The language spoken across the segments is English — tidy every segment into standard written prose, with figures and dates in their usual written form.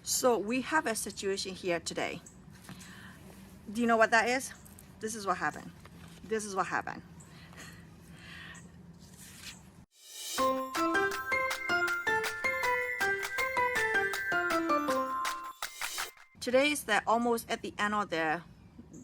So we have a situation here today. Do you know what that is? This is what happened. This is what happened. Today is almost at the end of the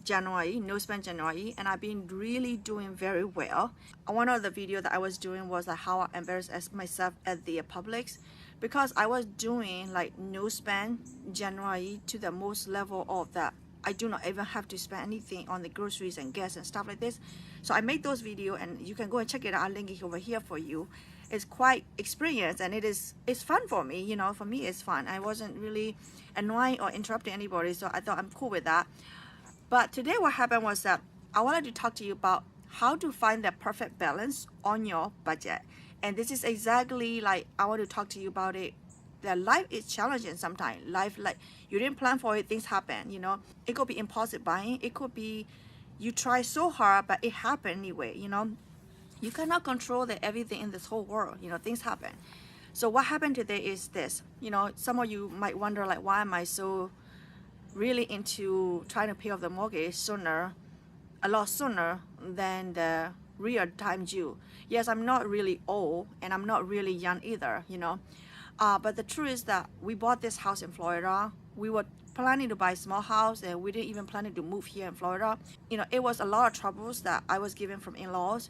January, no spend January, and I've been really doing very well. One of the video that I was doing was like how I embarrassed myself at the Publix, because I was doing like no spend January to the most level of that. I do not even have to spend anything on the groceries and gas and stuff like this. So I make those video and you can go and check it out. I'll link it over here for you. It's quite experienced and it's fun for me, you know. For me it's fun. I wasn't really annoying or interrupting anybody, so I thought I'm cool with that. But today what happened was that I wanted to talk to you about how to find the perfect balance on your budget. And this is exactly like I want to talk to you about it. That life is challenging sometimes. Life, like, you didn't plan for it, things happen, you know. It could be impulsive buying. It could be you try so hard, but it happened anyway, you know. You cannot control everything in this whole world, you know, things happen. So what happened today is this, you know, some of you might wonder like, why am I so really into trying to pay off the mortgage sooner, a lot sooner than the real time due. Yes, I'm not really old and I'm not really young either, you know. But the truth is that we bought this house in Florida. We were planning to buy a small house and we didn't even plan to move here in Florida. You know, it was a lot of troubles that I was given from in-laws,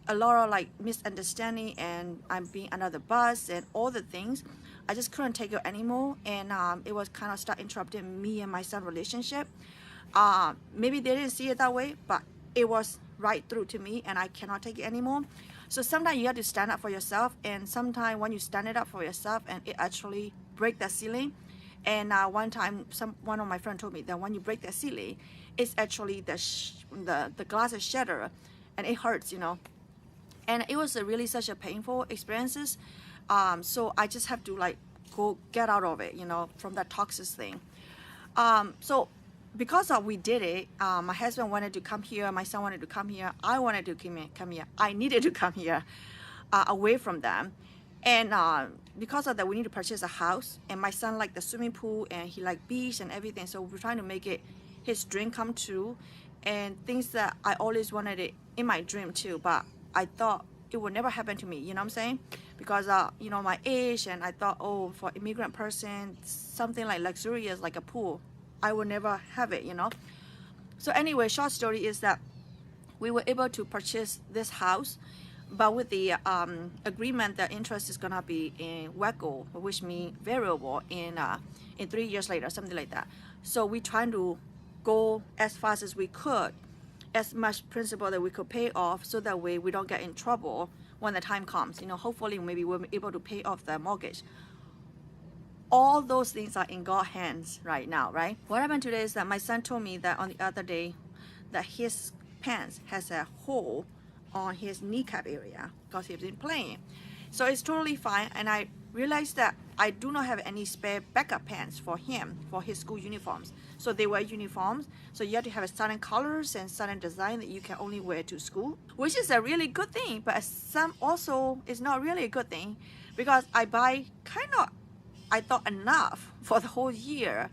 a lot of like misunderstanding, and I'm being under the bus and all the things. I just couldn't take it anymore, and it was kind of start interrupting me and my son relationship. Maybe they didn't see it that way, but it was right through to me and I cannot take it anymore. So sometimes you have to stand up for yourself, and sometimes when you stand it up for yourself and it actually break the ceiling. And one time one of my friends told me that when you break the ceiling, it's actually the glass is shattered and it hurts, you know. And it was really such a painful experiences. So I just have to like go get out of it, you know, from that toxic thing. So because we did it, my husband wanted to come here, my son wanted to come here, I wanted to come here, I needed to come here, away from them. And because of that, we need to purchase a house, and my son liked the swimming pool and he liked beach and everything, so we're trying to make it his dream come true, and things that I always wanted it in my dream too, but I thought it would never happen to me, you know what I'm saying? Because you know, my age, and I thought, oh, for immigrant person, something like luxurious like a pool, I would never have it, you know. So anyway, short story is that we were able to purchase this house, but with the agreement that interest is gonna be in WACO, which means variable, in 3 years later, something like that. So we trying to go as fast as we could, as much principal that we could pay off, so that way we don't get in trouble when the time comes, you know. Hopefully maybe we'll be able to pay off the mortgage. All those things are in God's hands right now, right? What happened today is that my son told me that on the other day that his pants has a hole on his kneecap area because he's been playing. So it's totally fine, and I realized that I do not have any spare backup pants for him for his school uniforms. So they wear uniforms, so you have to have a certain colors and certain design that you can only wear to school, which is a really good thing, but some also is not really a good thing, because I buy kind of, I thought, enough for the whole year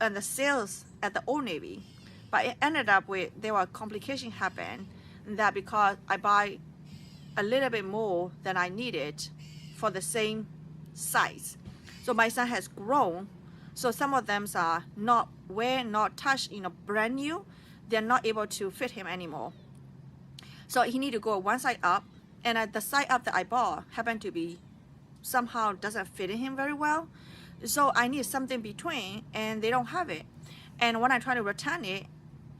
and the sales at the Old Navy, but it ended up with there were complications happen, that because I buy a little bit more than I needed for the same size. So my son has grown, so some of them are not wear, not touch, you know, brand new. They're not able to fit him anymore. So he need to go one size up, and the size up that I bought happened to be somehow doesn't fit in him very well. So I need something between, and they don't have it. And when I try to return it,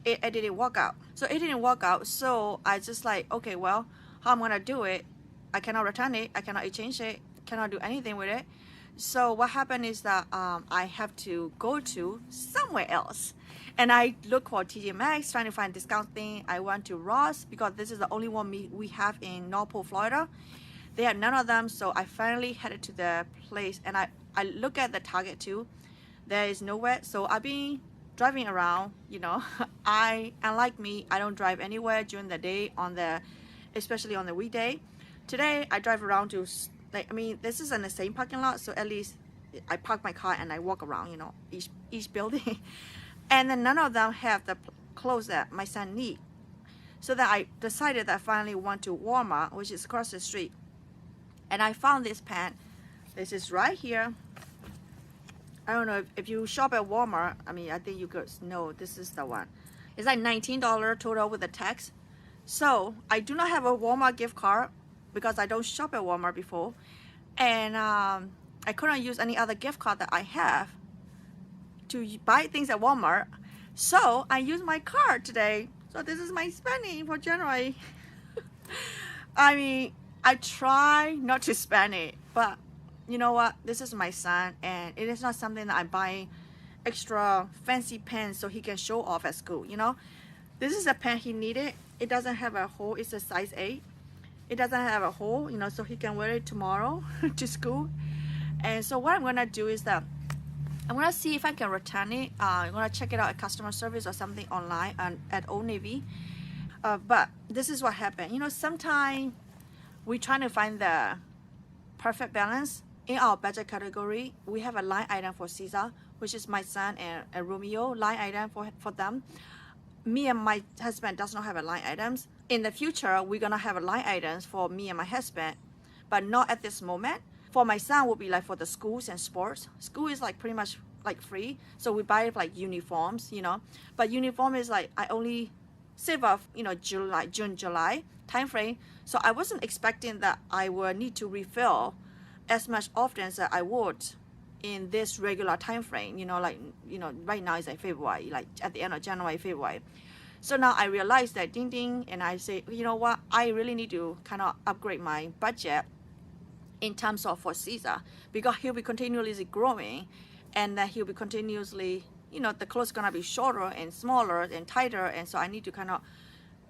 it didn't work out. So it didn't work out. So I just like, okay, well, how I'm gonna do it? I cannot return it. I cannot exchange it. Cannot do anything with it. So what happened is that I have to go to somewhere else, and I look for TJ Maxx trying to find discount thing. I went to Ross because this is the only one we have in North Florida. They had none of them, so I finally headed to the place, and I look at the Target too. There is nowhere, so I've been driving around, you know. Unlike me, I don't drive anywhere during the day especially on the weekday. Today I drive around to, like, I mean, this is in the same parking lot, so at least I park my car and I walk around, you know, each building. And then none of them have the clothes that my son need. So that I decided that I finally went to Walmart, which is across the street. And I found this pant. This is right here. I don't know if you shop at Walmart, I mean, I think you guys know this is the one. It's like $19 total with the tax. So I do not have a Walmart gift card because I don't shop at Walmart before. And I couldn't use any other gift card that I have to buy things at Walmart. So I used my card today. So this is my spending for January. I mean, I try not to spend it, but you know what? This is my son, and it is not something that I'm buying extra fancy pants so he can show off at school, you know? This is a pant he needed. It doesn't have a hole. It's a size 8. It doesn't have a hole, you know, so he can wear it tomorrow to school. And so what I'm going to do is that I'm going to see if I can return it. I'm going to check it out at customer service or something online at Old Navy. But this is what happened. You know, sometimes we're trying to find the perfect balance. In our budget category, we have a line item for Caesar, which is my son and Romeo, line item for them. Me and my husband does not have a line items. In the future, we're gonna have a line items for me and my husband, but not at this moment. For my son, will be like for the schools and sports. School is like pretty much like free, so we buy like uniforms, you know. But uniform is like I only save up, you know, June, July time frame. So I wasn't expecting that I would need to refill as much often as I would in this regular time frame, you know, like, you know, right now it's like February, like at the end of January, February. So now I realize that ding ding, and I say, you know what, I really need to kind of upgrade my budget in terms of for Caesar, because he'll be continuously growing, and then he'll be continuously, you know, the clothes gonna be shorter and smaller and tighter, and so I need to kind of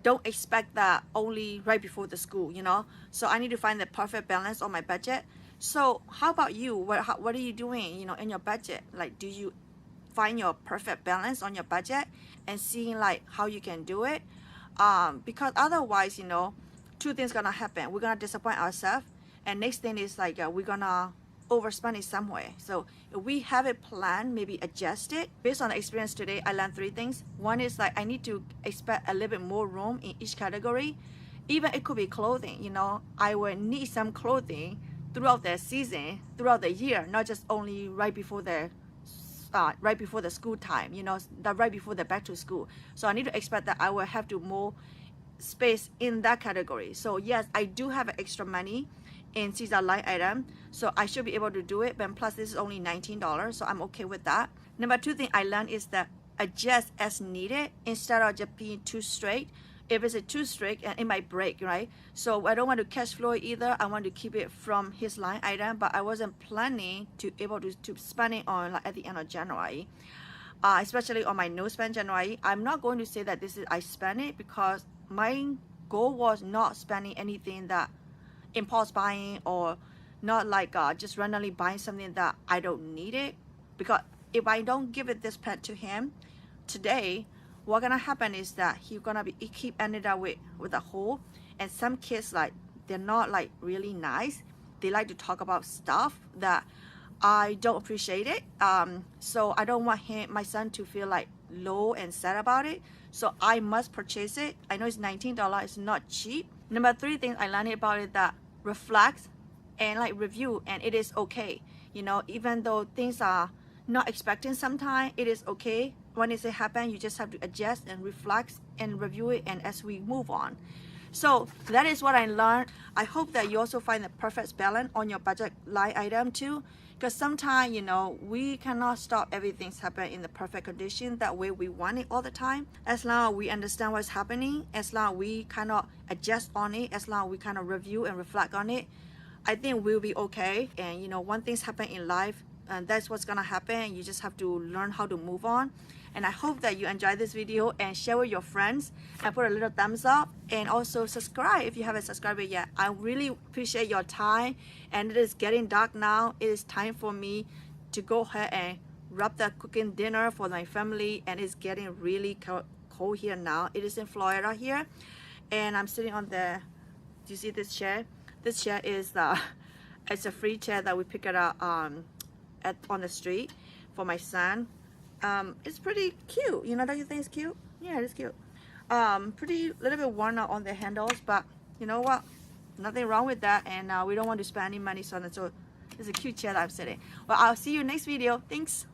don't expect that only right before the school, you know. So I need to find the perfect balance on my budget. So how about you? What are you doing, you know, in your budget? Like, do you find your perfect balance on your budget and seeing like how you can do it? Because otherwise, you know, two things gonna happen. We're gonna disappoint ourselves, and next thing is like we're gonna overspend it somewhere. So if we have a plan, maybe adjust it. Based on the experience today, I learned 3 things. One is like I need to expect a little bit more room in each category. Even it could be clothing, you know, I will need some clothing throughout the season, throughout the year, not just only right before the school time, you know, right before the back to school. So I need to expect that I will have to more space in that category. So yes, I do have extra money in Caesar line item, so I should be able to do it. But plus this is only $19, so I'm okay with that. Number 2 thing I learned is that adjust as needed instead of just being too straight. If it's too strict, and it might break, right? So I don't want to cash flow either. I want to keep it from his line item, but I wasn't planning to able to spend it on like at the end of January, especially on my no spend January. I'm not going to say that this is I spend it, because my goal was not spending anything that impulse buying, or not like just randomly buying something that I don't need it. Because if I don't give it this pet to him today, what's gonna happen is that he's gonna be keep ended up with a hole. And some kids, like, they're not like really nice. They like to talk about stuff that I don't appreciate it. So I don't want my son to feel like low and sad about it. So I must purchase it. I know it's $19. It's not cheap. Number 3 thing I learned about it, that reflect and like review, and it is okay. You know, even though things are not expecting sometimes, it is okay. When it happen, you just have to adjust and reflect and review it, and as we move on. So that is what I learned. I hope that you also find the perfect balance on your budget line item too, because sometimes, you know, we cannot stop everything's happen in the perfect condition that way we want it all the time. As long as we understand what's happening, as long as we kind of adjust on it, as long as we kind of review and reflect on it, I think we'll be okay. And you know, when things happen in life, and that's what's gonna happen, you just have to learn how to move on. And I hope that you enjoyed this video, and share with your friends, and put a little thumbs up, and also subscribe if you haven't subscribed yet. I really appreciate your time, and it is getting dark now. It is time for me to go ahead and wrap the cooking dinner for my family, and it's getting really cold here now. It is in Florida here, and I'm sitting on the, do you see this chair? This chair is it's a free chair that we pick it up on the street for my son. It's pretty cute. You know, don't you think it's cute? Yeah, it's cute. Pretty little bit worn out on the handles, but you know what? Nothing wrong with that, and we don't want to spend any money on it, so it's a cute chair that I'm sitting. Well, I'll see you next video. Thanks.